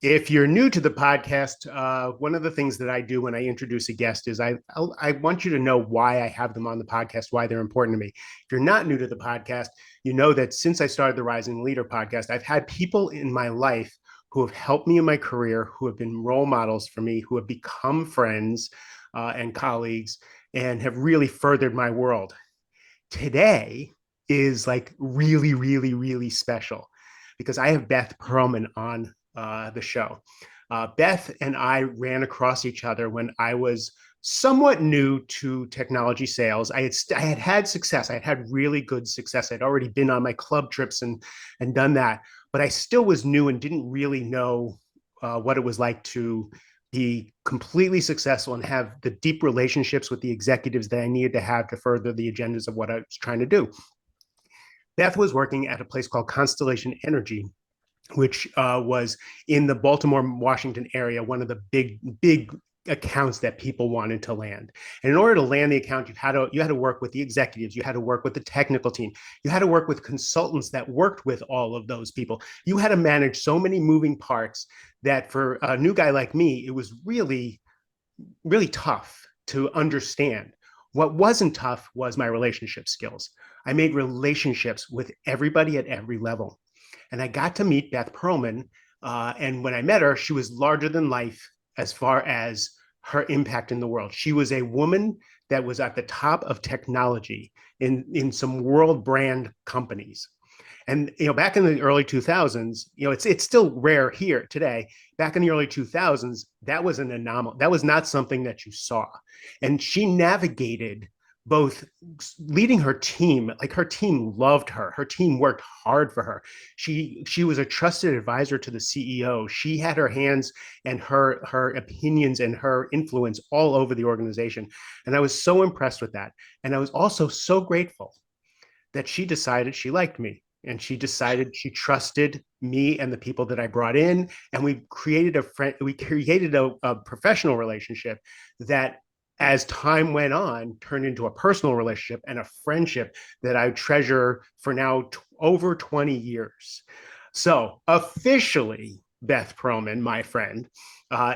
If you're new to the podcast, one of the things that I do when I introduce a guest is I want you to know why I have them on the podcast, why they're important to me. If you're not new to the podcast, you know that since I started the Rising Leader podcast, I've had people in my life who have helped me in my career, who have been role models for me, who have become friends and colleagues, and have really furthered my world. Today is like really, really, really special because I have Beth Perlman on the show. Beth and I ran across each other when I was somewhat new to technology sales. I had had success. I had had really good success. I'd already been on my club trips and done that, but I still was new and didn't really know what it was like to be completely successful and have the deep relationships with the executives that I needed to have to further the agendas of what I was trying to do. Beth was working at a place called Constellation Energy, which was in the Baltimore, Washington area, one of the big accounts that people wanted to land. And in order to land the account, you had to work with the executives, you had to work with the technical team, you had to work with consultants that worked with all of those people. You had to manage so many moving parts that for a new guy like me, it was really, really tough to understand. What wasn't tough was my relationship skills. I made relationships with everybody at every level. And I got to meet Beth Perlman. And when I met her, she was larger than life as far as her impact in the world. She was a woman that was at the top of technology in some world brand companies. And back in the early 2000s, it's still rare here today. Back in the early 2000s, that was an anomaly. That was not something that you saw. And she navigated both leading her team, like her team loved her. Her team worked hard for her. She was a trusted advisor to the CEO. She had her hands and her opinions and her influence all over the organization. And I was so impressed with that. And I was also so grateful that she decided she liked me, and she decided she trusted me and the people that I brought in, and we created a professional relationship that, as time went on, turned into a personal relationship and a friendship that I treasure for now over 20 years. So officially, Beth Perlman, my friend,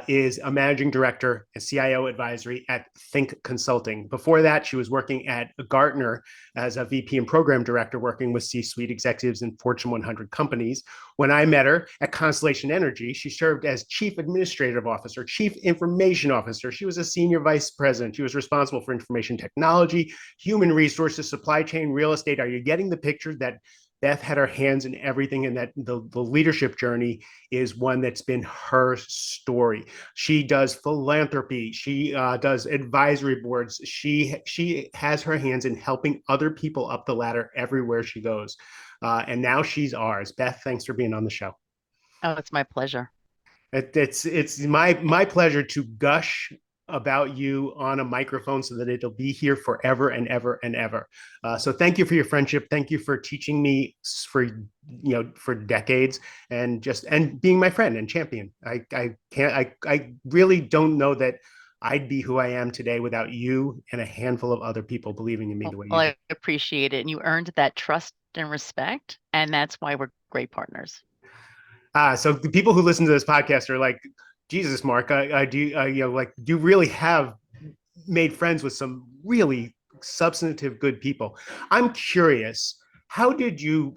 is a managing director and CIO advisory at Think Consulting. Before that, she was working at Gartner as a VP and program director, working with C-suite executives in Fortune 100 companies. When I met her at Constellation Energy, she served as chief administrative officer, chief information officer. She was a senior vice president. She was responsible for information technology, human resources, supply chain, real estate. Are you getting the picture that Beth had her hands in everything, and that the leadership journey is one that's been her story. She does philanthropy. She does advisory boards. She has her hands in helping other people up the ladder everywhere she goes. And now she's ours. Beth, thanks for being on the show. Oh, it's my pleasure. It's my pleasure to gush about you on a microphone so that it'll be here forever and ever and ever. So thank you for your friendship. Thank you for teaching me for decades, and being my friend and champion. I really don't know that I'd be who I am today without you and a handful of other people believing in me the way Well, you do. I appreciate it. And you earned that trust and respect. And that's why we're great partners. So the people who listen to this podcast are like, Jesus, Mark, I do, like, do you really have made friends with some really substantive, good people? I'm curious. How did you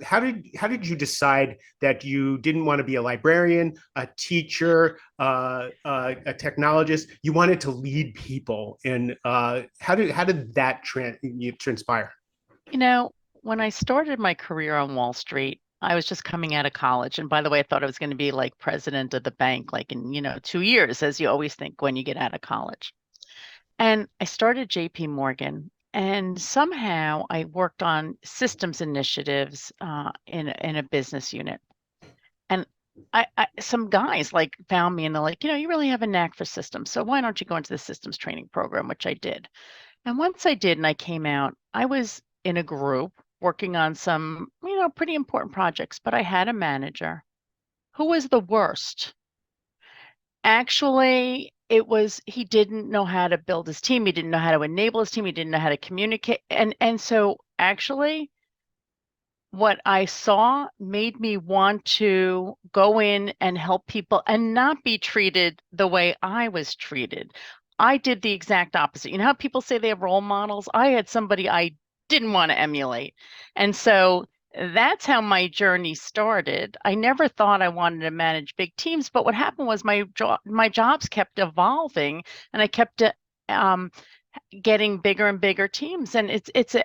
decide that you didn't want to be a librarian, a teacher, a technologist? You wanted to lead people, and how did that transpire? When I started my career on Wall Street, I was just coming out of college. And by the way, I thought I was going to be like president of the bank, like in, 2 years, as you always think when you get out of college. And I started JP Morgan. And somehow I worked on systems initiatives in a business unit. And some guys like found me and they're like, you really have a knack for systems. So why don't you go into the systems training program, which I did. And once I did and I came out, I was in a group working on some, pretty important projects, but I had a manager who was the worst. Actually, he didn't know how to build his team. He didn't know how to enable his team. He didn't know how to communicate. And so actually what I saw made me want to go in and help people and not be treated the way I was treated. I did the exact opposite. You know how people say they have role models? I had somebody I didn't want to emulate. And so that's how my journey started. I never thought I wanted to manage big teams, but what happened was my jobs kept evolving and I kept um, getting bigger and bigger teams. And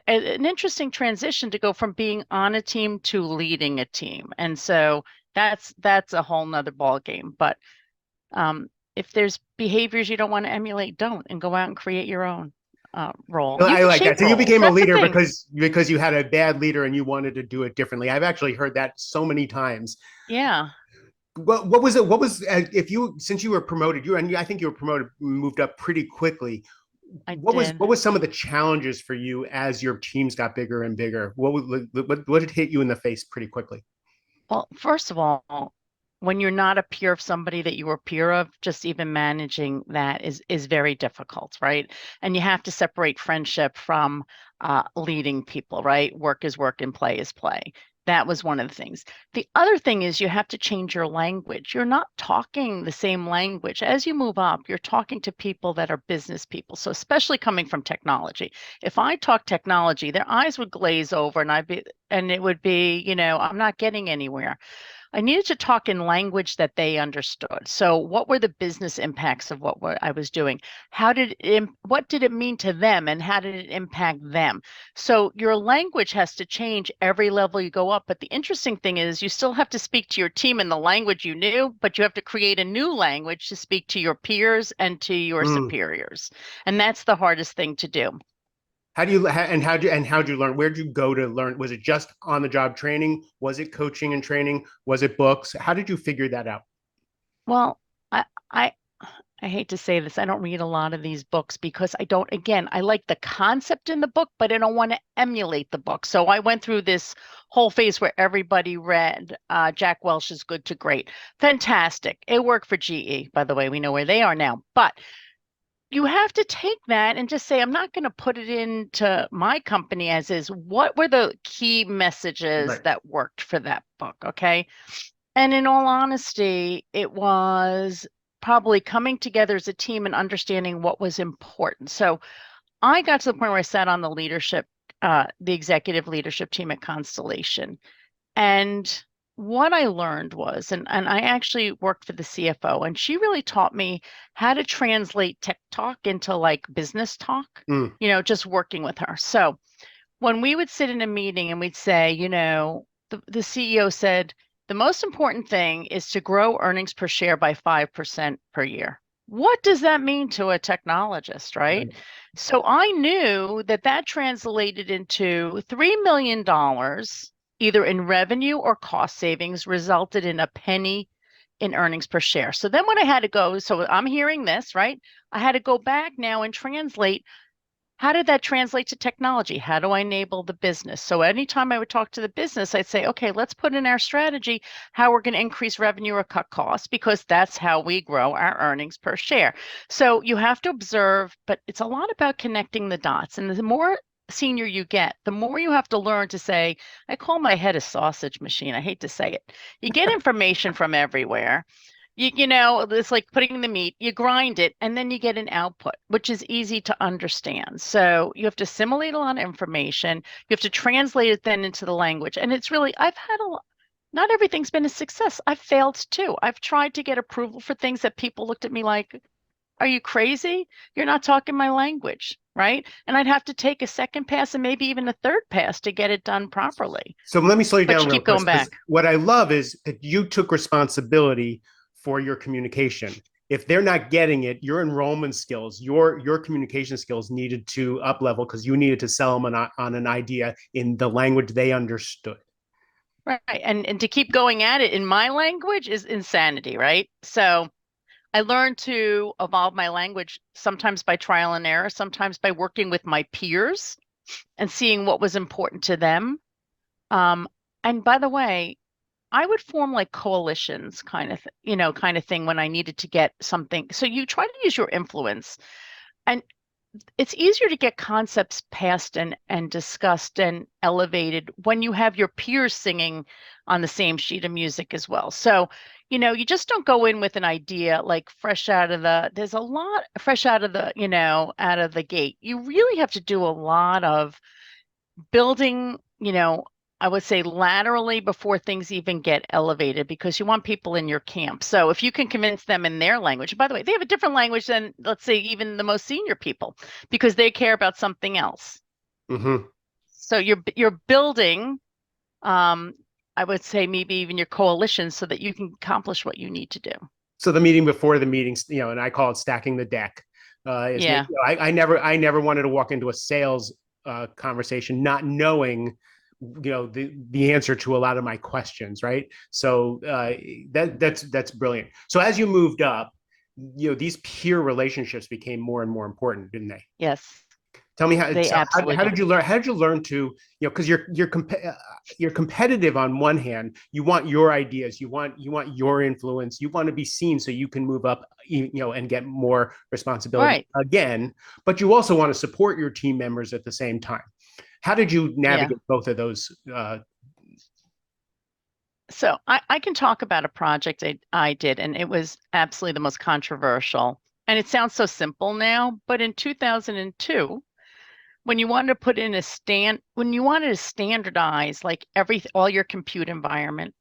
an interesting transition to go from being on a team to leading a team. And so that's a whole nother ball game. But if there's behaviors you don't want to emulate, don't, and go out and create your own role. You I can like that. shape So you roles. became a That's the leader thing. because you had a bad leader and you wanted to do it differently. I've actually heard that so many times. Yeah, What was it? What was if you since you were promoted, you and I think you were promoted, moved up pretty quickly. I What did. was some of the challenges for you as your teams got bigger and bigger? What did hit you in the face pretty quickly? Well, first of all, when you're not a peer of somebody that you were peer of, just even managing that is very difficult, right? And you have to separate friendship from leading people, right? Work is work and play is play. That was one of the things. The other thing is you have to change your language. You're not talking the same language. As you move up, you're talking to people that are business people. So especially coming from technology. If I talk technology, their eyes would glaze over and it would be, I'm not getting anywhere. I needed to talk in language that they understood. So, what were the business impacts of what I was doing? What did it mean to them, and how did it impact them? So, your language has to change every level you go up. But the interesting thing is, you still have to speak to your team in the language you knew, but you have to create a new language to speak to your peers and to your Mm. superiors, and that's the hardest thing to do. How do you and how'd you learn? Where'd you go to learn? Was it just on the job training? Was it coaching and training? Was it books? How did you figure that out? Well, I, I I hate to say this. I don't read a lot of these books because again, I like the concept in the book, but I don't want to emulate the book. So I went through this whole phase where everybody read Jack Welch's Good to Great. Fantastic. It worked for GE, by the way. We know where they are now. But you have to take that and just say, I'm not going to put it into my company as is. What were the key messages Right. that worked for that book? Okay. And in all honesty, it was probably coming together as a team and understanding what was important. So I got to the point where I sat on the executive leadership team at Constellation. And what I learned was, and I actually worked for the CFO, and she really taught me how to translate tech talk into like business talk, Mm. just working with her. So when we would sit in a meeting and we'd say, the CEO said, the most important thing is to grow earnings per share by 5% per year. What does that mean to a technologist, right? Right. So I knew that that translated into $3 million, either in revenue or cost savings, resulted in a penny in earnings per share. So then when I had to go, so I'm hearing this, right? I had to go back now and translate how did that translate to technology? How do I enable the business? So anytime I would talk to the business, I'd say, okay, let's put in our strategy how we're going to increase revenue or cut costs because that's how we grow our earnings per share. So you have to observe, but it's a lot about connecting the dots. And the more senior you get, the more you have to learn to say, I call my head a sausage machine. I hate to say it. You get information from everywhere. It's like putting the meat, you grind it, and then you get an output, which is easy to understand. So you have to assimilate a lot of information. You have to translate it then into the language. And it's really, I've had a lot, not everything's been a success. I've failed too. I've tried to get approval for things that people looked at me like, are you crazy? You're not talking my language, right? And I'd have to take a second pass and maybe even a third pass to get it done properly. So let me slow you But down you real keep quick going because back. what I love is that you took responsibility for your communication. If they're not getting it, your enrollment skills, your communication skills needed to up level because you needed to sell them on an idea in the language they understood. Right. And to keep going at it in my language is insanity, right? So I learned to evolve my language sometimes by trial and error, sometimes by working with my peers and seeing what was important to them. Um, and by the way, I would form like coalitions kind of thing when I needed to get something. So you try to use your influence. And it's easier to get concepts passed and discussed and elevated when you have your peers singing on the same sheet of music as well. So, you just don't go in with an idea like there's a lot fresh out of out of the gate. You really have to do a lot of building, I would say laterally before things even get elevated because you want people in your camp. So if you can convince them in their language, by the way, they have a different language than, let's say, even the most senior people because they care about something else. Mm-hmm. So you're building, um, I would say maybe even your coalition so that you can accomplish what you need to do. So the meeting before the meetings, and I call it stacking the deck. Is Yeah. I never wanted to walk into a sales conversation not knowing the answer to a lot of my questions, right? So that's brilliant. So as you moved up, these peer relationships became more and more important, didn't they? Yes, Tell me how. they So absolutely how do. did you learn? How did you learn to because you're competitive on one hand. You want your ideas. You want your influence. You want to be seen so you can move up, and get more responsibility Right. again. But you also want to support your team members at the same time. How did you Yeah. navigate both of those? So I can talk about a project I did, and it was absolutely the most controversial. And it sounds so simple now, but in 2002, when you wanted to standardize like all your compute environment,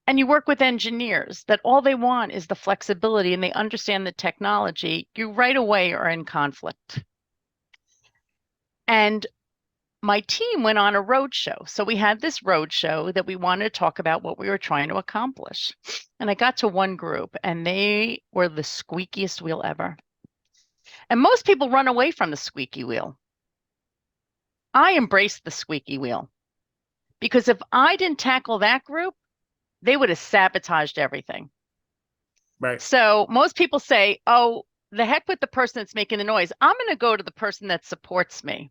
and you work with engineers that all they want is the flexibility and they understand the technology, you right away are in conflict. And my team went on a road show. So we had this road show that we wanted to talk about what we were trying to accomplish. And I got to one group and they were the squeakiest wheel ever. And most people run away from the squeaky wheel. I embraced the squeaky wheel because if I didn't tackle that group, they would have sabotaged everything. Right. So most people say, oh, the heck with the person that's making the noise. I'm going to go to the person that supports me.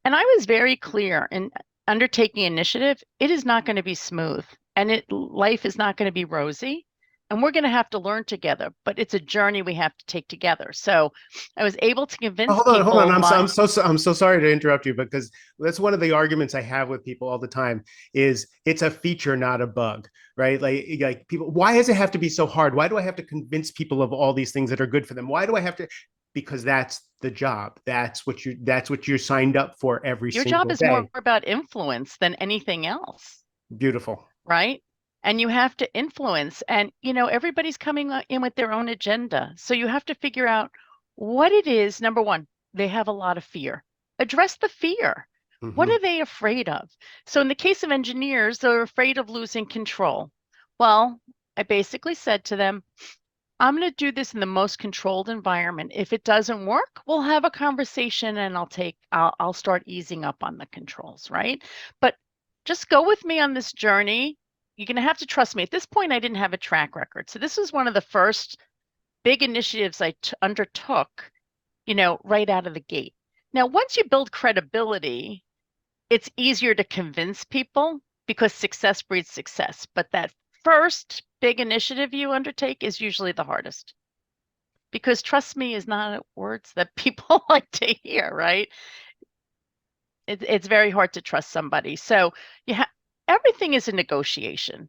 And I was very clear in undertaking initiative, it is not going to be smooth and life is not going to be rosy. And we're going to have to learn together, but it's a journey we have to take together. So I was able to Oh, convince hold on, hold on. people by I'm so sorry to interrupt you because that's one of the arguments I have with people all the time is it's a feature, not a bug, right? Like people, why does it have to be so hard? Why do I have to convince people of all these things that are good for them? Why do I have to? Because that's the job. That's what you're signed up for every your job single is more day. about influence than anything else, Beautiful. right? And you have to influence, and everybody's coming in with their own agenda. So you have to figure out what it is. Number one, they have a lot of fear. Address the fear. What Mm-hmm. are they afraid of? So in the case of engineers, they're afraid of losing control. Well, I basically said to them, I'm going to do this in the most controlled environment. If it doesn't work, we'll have a conversation and I'll start easing up on the controls, right? But just go with me on this journey. You're going to have to trust me. At this point, I didn't have a track record. So this was one of the first big initiatives I undertook, right out of the gate. Now, once you build credibility, it's easier to convince people because success breeds success. But that first big initiative you undertake is usually the hardest because trust me is not words that people like to hear, right? It's very hard to trust somebody. So everything is a negotiation,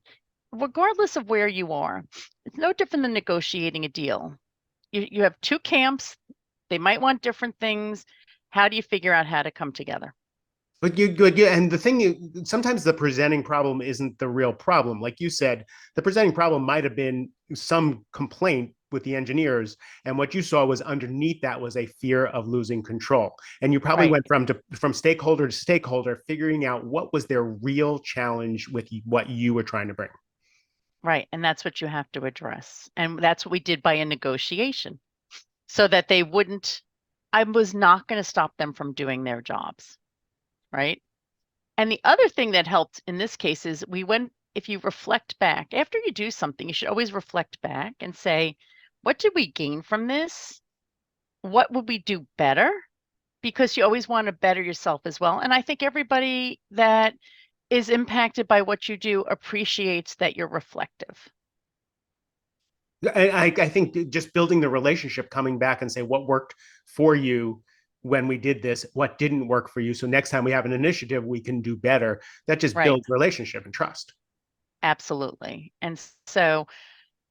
regardless of where you are. It's no different than negotiating a deal. You have two camps. They might want different things. How do you figure out how to come together? But you good, yeah. And the thing sometimes the presenting problem isn't the real problem. Like you said, the presenting problem might have been some complaint with the engineers, and what you saw was underneath that was a fear of losing control. And you probably Right. went from stakeholder to stakeholder, figuring out what was their real challenge with what you were trying to bring. Right. And that's what you have to address. And that's what we did by a negotiation so that I was not going to stop them from doing their jobs. Right. And the other thing that helped in this case is if you reflect back, after you do something, you should always reflect back and say, what did we gain from this? What would we do better? Because you always want to better yourself as well. And I think everybody that is impacted by what you do appreciates that you're reflective. I think just building the relationship, coming back and say what worked for you when we did this, what didn't work for you. So next time we have an initiative, we can do better. That just Right. builds relationship and trust. Absolutely. And so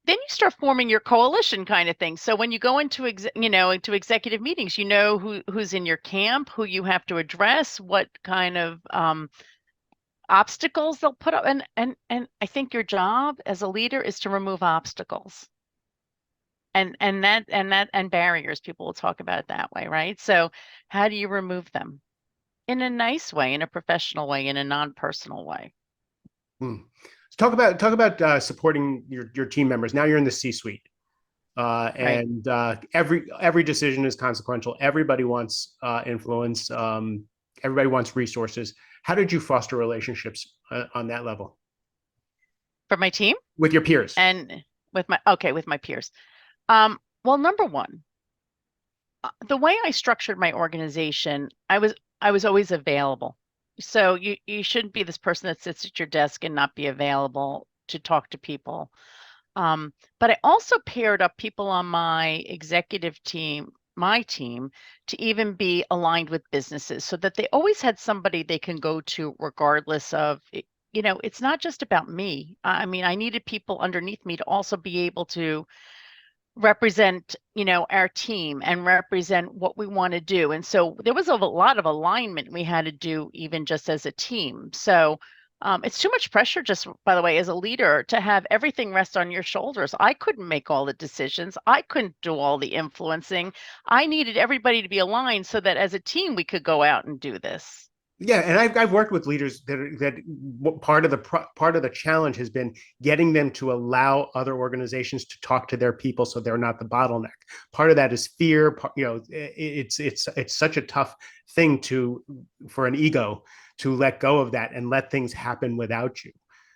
then you start forming your coalition kind of thing. So when you go into into executive meetings, you know who's in your camp, who you have to address, what kind of obstacles they'll put up, and I think your job as a leader is to remove obstacles and barriers. People will talk about it that way, right? So how do you remove them in a nice way, in a professional way, in a non-personal way? Hmm. Talk about supporting your team members. Now you're in the C-suite, Right. and every decision is consequential. Everybody wants influence. Everybody wants resources. How did you foster relationships on that level For my team with your peers? and with my peers. Well, number one, the way I structured my organization, I was always available. So you shouldn't be this person that sits at your desk and not be available to talk to people. But I also paired up people on my executive team, my team, to even be aligned with businesses so that they always had somebody they can go to regardless of, it's not just about me. I mean, I needed people underneath me to also be able to represent, our team and represent what we want to do. And so there was a lot of alignment we had to do even just as a team. So it's too much pressure, just by the way, as a leader, to have everything rest on your shoulders. I couldn't make all the decisions. I couldn't do all the influencing. I needed everybody to be aligned so that as a team we could go out and do this. Yeah, and I've worked with leaders that part of the challenge has been getting them to allow other organizations to talk to their people, so they're not the bottleneck. Part of that is fear. It's such a tough thing for an ego to let go of that and let things happen without you.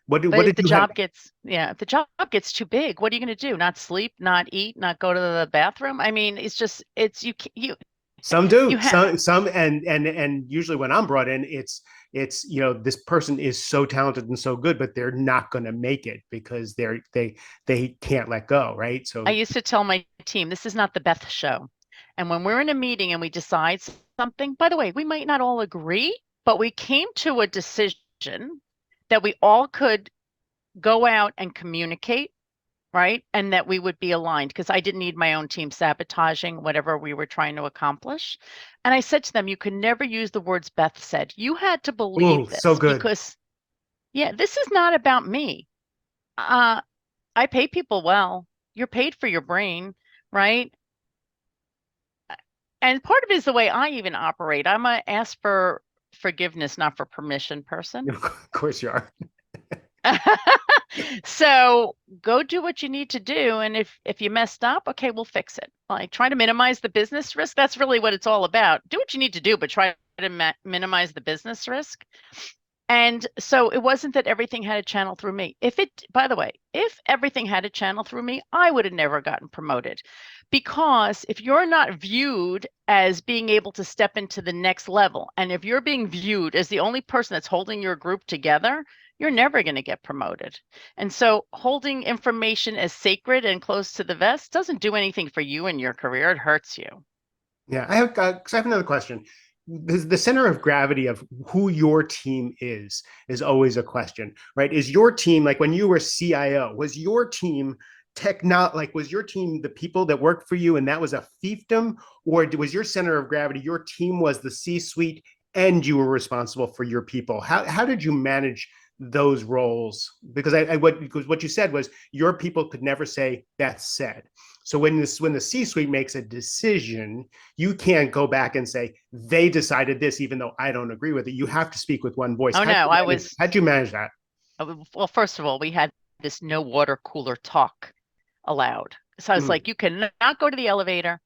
But What if did the you have? job gets, yeah, if the job gets too big, what are you going to do? Not sleep, not eat, not go to the bathroom? I mean, it's just, it's Some do. you have. Some and usually when I'm brought in, it's this person is so talented and so good, but they're not going to make it because they can't let go, right? I So used to tell my team, this is not the Beth show. And when we're in a meeting and we decide something, by the way, we might not all agree, but we came to a decision that we all could go out and communicate, right? And that we would be aligned because I didn't need my own team sabotaging whatever we were trying to accomplish. And I said to them, you can never use the words Beth said. You had to oh, believe so this good. because, yeah, this is not about me. Uh, I pay people well. You're paid for your brain, right? And part of it is the way I even operate. I'm a ask for forgiveness, not for permission person. Of course you are. So go do what you need to do. And if you messed up, okay, we'll fix it. Like try to minimize the business risk. That's really what it's all about. Do what you need to do, but try to minimize the business risk. And so it wasn't that everything had a channel through me. By the way, if everything had a channel through me, I would have never gotten promoted. Because if you're not viewed as being able to step into the next level, and if you're being viewed as the only person that's holding your group together, you're never going to get promoted. And so holding information as sacred and close to the vest doesn't do anything for you in your career. It hurts you. Yeah, I have another question. The center of gravity of who your team is always a question, right? Is your team, like when you were CIO, was your team was your team the people that worked for you and that was a fiefdom, or was your center of gravity, your team was the C-suite and you were responsible for your people? How did you manage those roles? Because what you said was your people could never say Beth said. So when the C-suite makes a decision, you can't go back and say they decided this, even though I don't agree with it. You have to speak with one voice. Oh no, How'd you manage that? well, first of all, we had this no water cooler talk allowed. So I was Mm. like, you cannot go to the elevator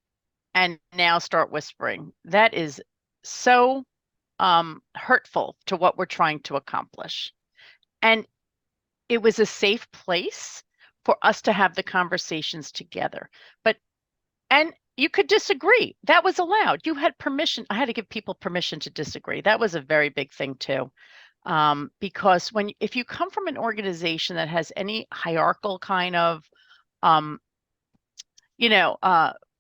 and now start whispering. That is so hurtful to what we're trying to accomplish. And it was a safe place for us to have the conversations together. And you could disagree. That was allowed. You had permission. I had to give people permission to disagree. That was a very big thing too. Because if you come from an organization that has any hierarchical kind of um, you know,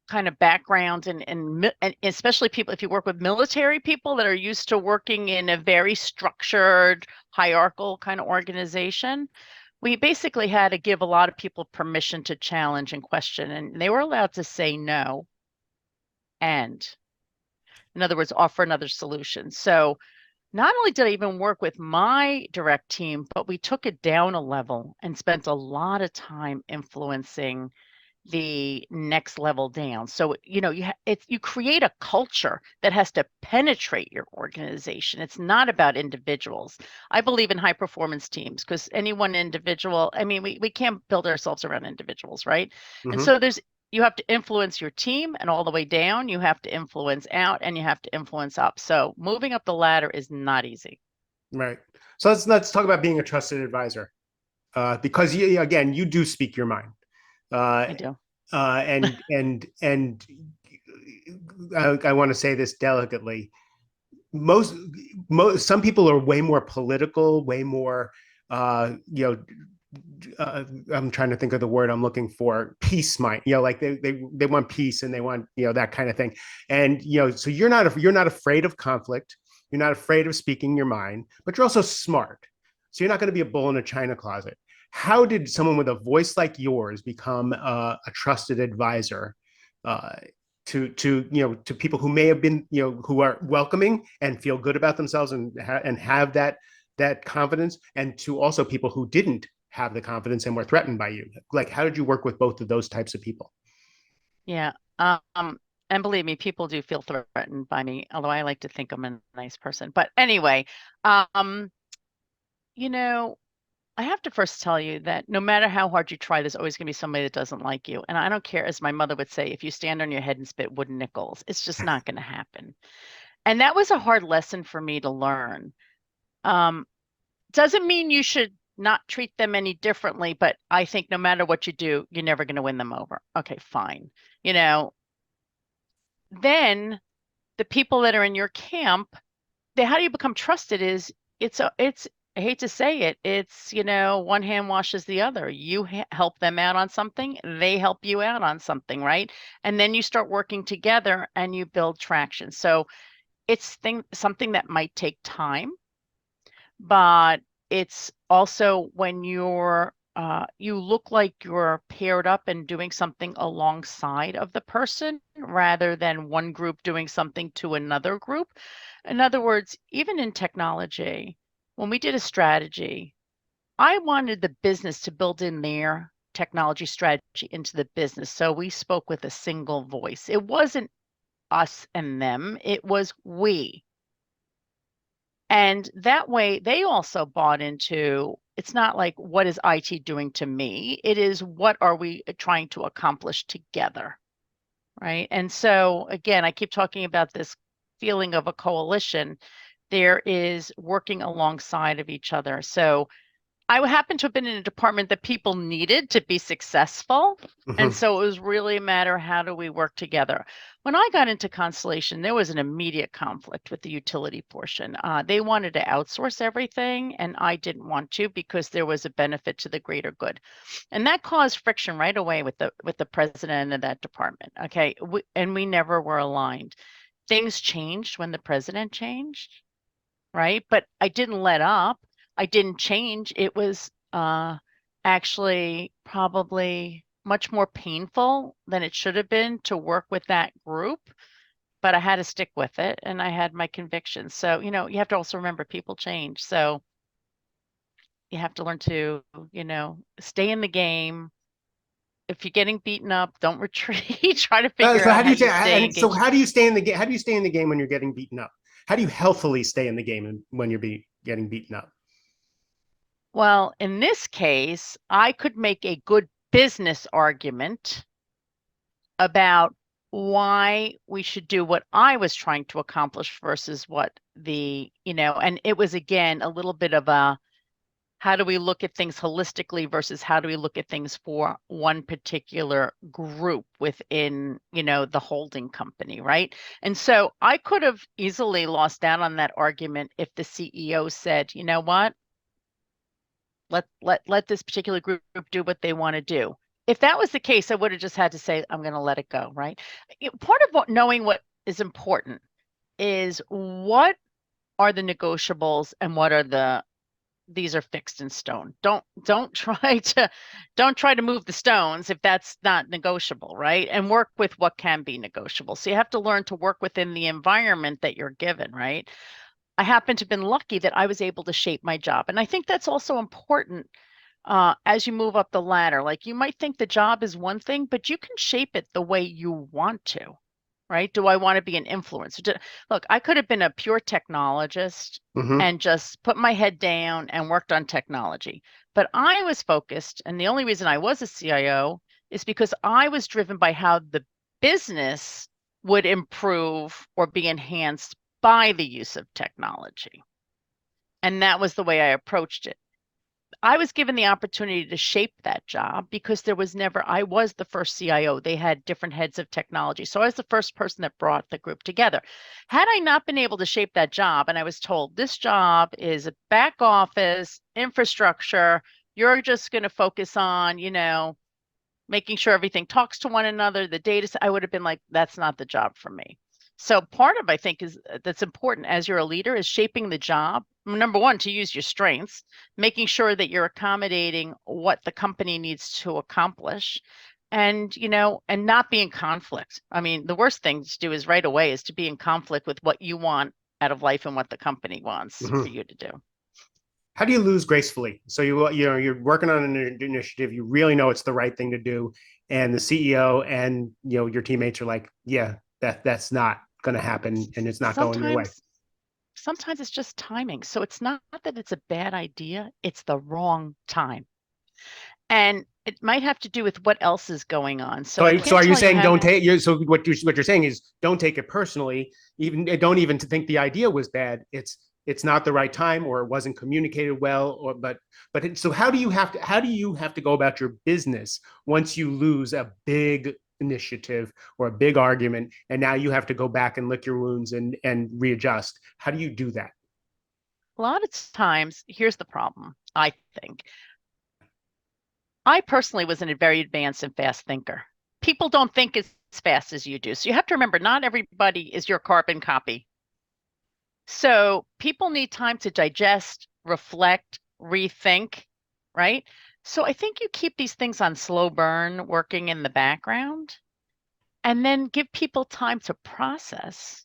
kind of background and especially people, if you work with military people that are used to working in a very structured, hierarchical kind of organization, we basically had to give a lot of people permission to challenge and question, and they were allowed to say no and, in other words, offer another solution. So not only did I even work with my direct team, but we took it down a level and spent a lot of time influencing the next level down. So, you create a culture that has to penetrate your organization. It's not about individuals. I believe in high performance teams because any one individual, I mean, we can't build ourselves around individuals, right? And Hmm. so you have to influence your team and all the way down, you have to influence out and you have to influence up. So moving up the ladder is not easy. Right. So let's talk about being a trusted advisor, because again, you do speak your mind, uh, I do. and I want to say this delicately. Most, some people are way more political, way more, uh, you know, I'm trying to think of the word I'm looking for, peace mind, like they want peace and they want, that kind of thing. And, so you're not afraid of conflict. You're not afraid of speaking your mind, but you're also smart. So you're not going to be a bull in a china closet. How did someone with a voice like yours become a trusted advisor, uh, to people who may have been, who are welcoming and feel good about themselves and have that confidence, and to also people who didn't have the confidence and were threatened by you? Like, how did you work with both of those types of people? Yeah. And believe me, people do feel threatened by me, although I like to think I'm a nice person. But anyway, um, you know, I have to first tell you that no matter how hard you try, there's always going to be somebody that doesn't like you. And I don't care, as my mother would say, if you stand on your head and spit wooden nickels, it's just not going to happen. And that was a hard lesson for me to learn. Um, doesn't mean you should not treat them any differently, but I think no matter what you do, you're never going to win them over. Okay, fine. You know, then the people that are in your camp, how do you become trusted is it's I hate to say it, it's one hand washes the other. You help them out on something, they help you out on something, right? And then you start working together and you build traction. So it's something that might take time, but it's also when you look like you're paired up and doing something alongside of the person rather than one group doing something to another group. In other words, even in technology, when we did a strategy, I wanted the business to build in their technology strategy into the business. So we spoke with a single voice. It wasn't us and them, it was we. And that way, they also bought into it's not like, what is IT doing to me? It is, what are we trying to accomplish together? Right. And so, again, I keep talking about this feeling of a coalition. There is working alongside of each other. So, I happened to have been in a department that people needed to be successful. And Mm-hmm. so it was really a matter, how do we work together? When I got into Constellation, there was an immediate conflict with the utility portion. They wanted to outsource everything, and I didn't want to because there was a benefit to the greater good. And that caused friction right away with the president of that department. Okay. And we never were aligned. Things changed when the president changed, right? But I didn't let up. I didn't change. It was actually probably much more painful than it should have been to work with that group, but I had to stick with it and I had my convictions. So, you have to also remember people change. So you have to learn to, stay in the game. If you're getting beaten up, don't retreat. Try to figure So out how do how you you say? stay And so engaged. how do you stay in the game? How do you stay in the game when you're getting beaten up? How do you healthily stay in the game when you're getting beaten up? Well, in this case, I could make a good business argument about why we should do what I was trying to accomplish versus what and it was again a little bit of a, how do we look at things holistically versus how do we look at things for one particular group within, the holding company, right? And so I could have easily lost out on that argument if the CEO said, you know what, let this particular group do what they want to do. if that was the case, I would have just had to say, I'm going to let it go, right? Part of knowing what is important is what are the negotiables and what are these are fixed in stone. Don't try to move the stones if that's not negotiable, right? And work with what can be negotiable. So you have to learn to work within the environment that you're given, right? I happen to have been lucky that I was able to shape my job. And I think that's also important as you move up the ladder. Like you might think the job is one thing, but you can shape it the way you want to, right? Do I want to be an influencer? Look, I could have been a pure technologist Hmm. and just put my head down and worked on technology. But I was focused, and the only reason I was a CIO is because I was driven by how the business would improve or be enhanced by the use of technology. And that was the way I approached it. I was given the opportunity to shape that job because I was the first CIO. They had different heads of technology. So I was the first person that brought the group together. Had I not been able to shape that job, and I was told this job is a back office infrastructure, you're just going to focus on, making sure everything talks to one another, the data, I would have been like, that's not the job for me. So part of, I think, is that's important as you're a leader is shaping the job. Number one, to use your strengths, making sure that you're accommodating what the company needs to accomplish and not be in conflict. I mean, the worst thing to do is right away is to be in conflict with what you want out of life and what the company wants for Hmm. you to do. How do you lose gracefully? So you're working on an initiative, you really know it's the right thing to do, and the CEO and your teammates are like, yeah, that's not going to happen, and it's not going your way. Sometimes sometimes it's just timing. So it's not that it's a bad idea, it's the wrong time. And it might have to do with what else is going on. So I So can't are you tell you saying how don't many. take you? So what you're saying is don't take it personally. Even don't even to think the idea was bad. It's not the right time, or it wasn't communicated well, or so how do you have to go about your business once you lose a big initiative or a big argument, and now you have to go back and lick your wounds and readjust? How do you do that? A lot of times, here's the problem, I think. I personally was a very advanced and fast thinker. People don't think as fast as you do. So you have to remember, not everybody is your carbon copy. So people need time to digest, reflect, rethink, right? So I think you keep these things on slow burn, working in the background, and then give people time to process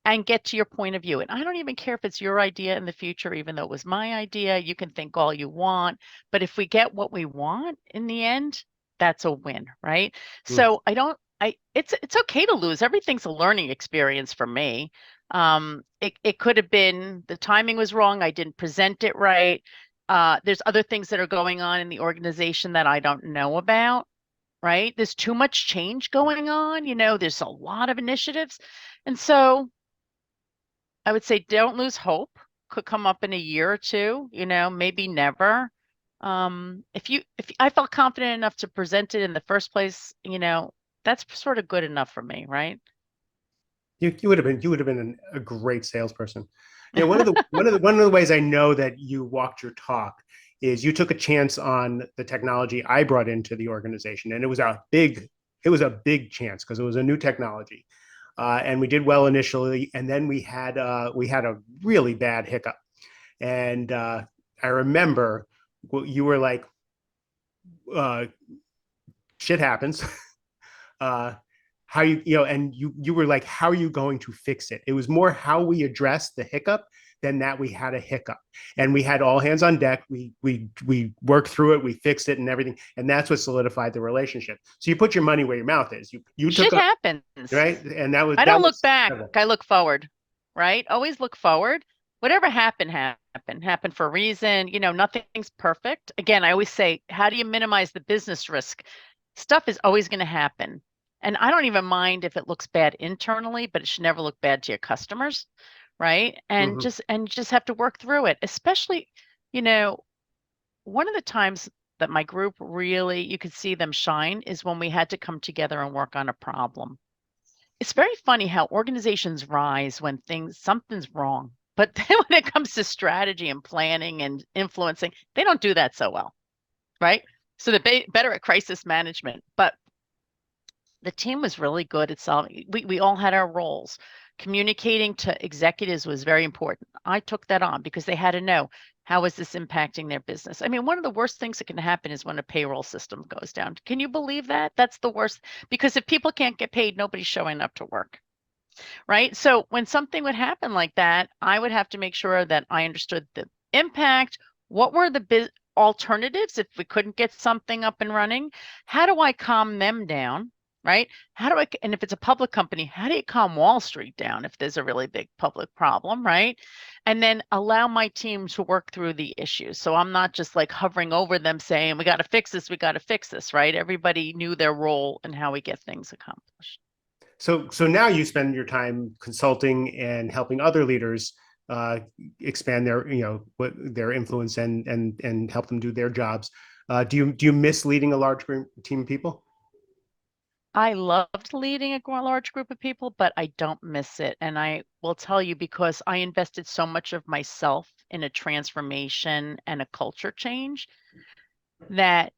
and get to your point of view. And I don't even care if it's your idea in the future, even though it was my idea. You can think all you want, but if we get what we want in the end, that's a win, right? Mm. So I don't. It's okay to lose. Everything's a learning experience for me. It could have been the timing was wrong. I didn't present it right. There's other things that are going on in the organization that I don't know about, right? There's too much change going on. There's a lot of initiatives. And so I would say don't lose hope. Could come up in a year or two, maybe never. If I felt confident enough to present it in the first place, that's sort of good enough for me, right? You would have been a great salesperson. One of the ways I know that you walked your talk is you took a chance on the technology I brought into the organization, and it was a big chance because it was a new technology, and we did well initially, and then we had a really bad hiccup, and I remember you were like, uh, "Shit happens." uh, how and you were like, how are you going to fix it? It was more how we addressed the hiccup than that we had a hiccup, and we had all hands on deck. We worked through it, we fixed it and everything, and that's what solidified the relationship. So you put your money where your mouth is. You took Shit a happens. right, and that was I that don't look was back. I look forward, right? Always look forward. Whatever happened, happened for a reason. Nothing's perfect. Again, I always say, how do you minimize the business risk? Stuff is always going to happen. And I don't even mind if it looks bad internally, but it should never look bad to your customers, right? And Mhm. just have to work through it. Especially, you know, one of the times that my group really you could see them shine is when we had to come together and work on a problem. It's very funny how organizations rise when something's wrong. But then when it comes to strategy and planning and influencing, they don't do that so well, right? So they're better at crisis management. But the team was really good at solving. We all had our roles. Communicating to executives was very important. I took that on because they had to know how is this impacting their business. I mean, one of the worst things that can happen is when a payroll system goes down. Can you believe that? That's the worst because if people can't get paid, nobody's showing up to work. Right? So when something would happen like that, I would have to make sure that I understood the impact. What were the alternatives if we couldn't get something up and running? How do I calm them down? Right? And if it's a public company, how do you calm Wall Street down if there's a really big public problem? Right? And then allow my team to work through the issues. So I'm not just like hovering over them saying, we got to fix this, we got to fix this, right? Everybody knew their role and how we get things accomplished. So now you spend your time consulting and helping other leaders uh, expand their what their influence and help them do their jobs. Do you miss leading a large team of people? I loved leading a large group of people, but I don't miss it. And I will tell you because I invested so much of myself in a transformation and a culture change that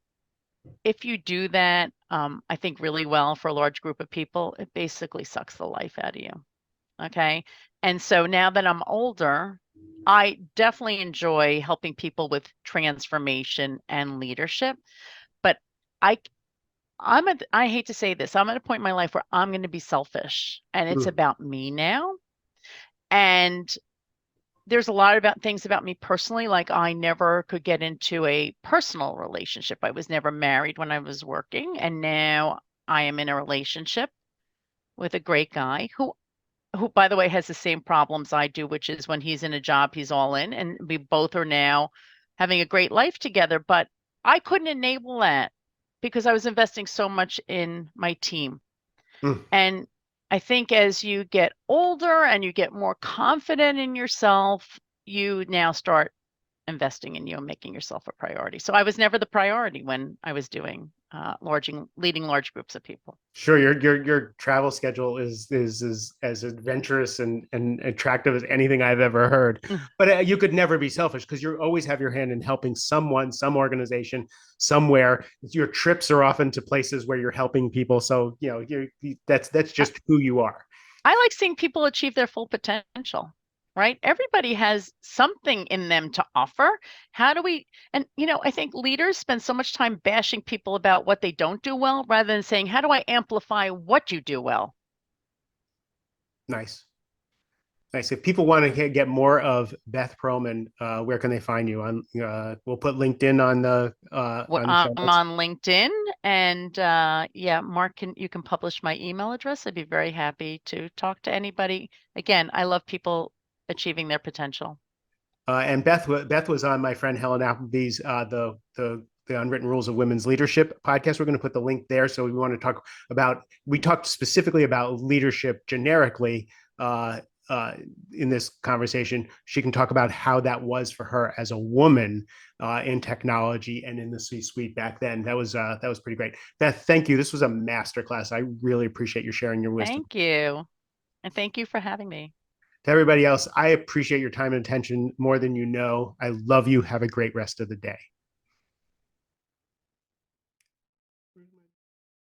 if you do that, I think really well for a large group of people, it basically sucks the life out of you. Okay. And so now that I'm older, I definitely enjoy helping people with transformation and leadership. But I I hate to say this, I'm at a point in my life where I'm going to be selfish and it's Mm, about me now. And there's a lot about things about me personally, like I never could get into a personal relationship. I was never married when I was working, and now I am in a relationship with a great guy who by the way has the same problems I do, which is when he's in a job, he's all in, and we both are now having a great life together. But I couldn't enable that because I was investing so much in my team. mm. And I think as you get older and you get more confident in yourself, you now start investing in you and making yourself a priority. So I was never the priority when I was doing leading large groups of people. Sure, your travel schedule is as adventurous and attractive as anything I've ever heard. Mm. But you could never be selfish because you always have your hand in helping someone, some organization, somewhere. Your trips are often to places where you're helping people, so that's I, just who you are. I like seeing people achieve their full potential, right? Everybody has something in them to offer. How do we, and I think leaders spend so much time bashing people about what they don't do well rather than saying, how do I amplify what you do well? Nice. Nice. If people want to get more of Beth Perlman, where can they find you? We'll put LinkedIn What on the show I'm notes. on LinkedIn, and yeah, Mark, you can publish my email address. I'd be very happy to talk to anybody. Again, I love people achieving their potential. And Beth was on my friend Helen Appleby's the Unwritten Rules of Women's Leadership podcast. We're going to put the link there. So we talked specifically about leadership generically uh, in this conversation. She can talk about how that was for her as a woman in technology and in the C-suite back then. That was pretty great. Beth, thank you. This was a masterclass. I really appreciate you sharing your wisdom. Thank you, and thank you for having me. To everybody else, I appreciate your time and attention more than you know. I love you. Have a great rest of the day.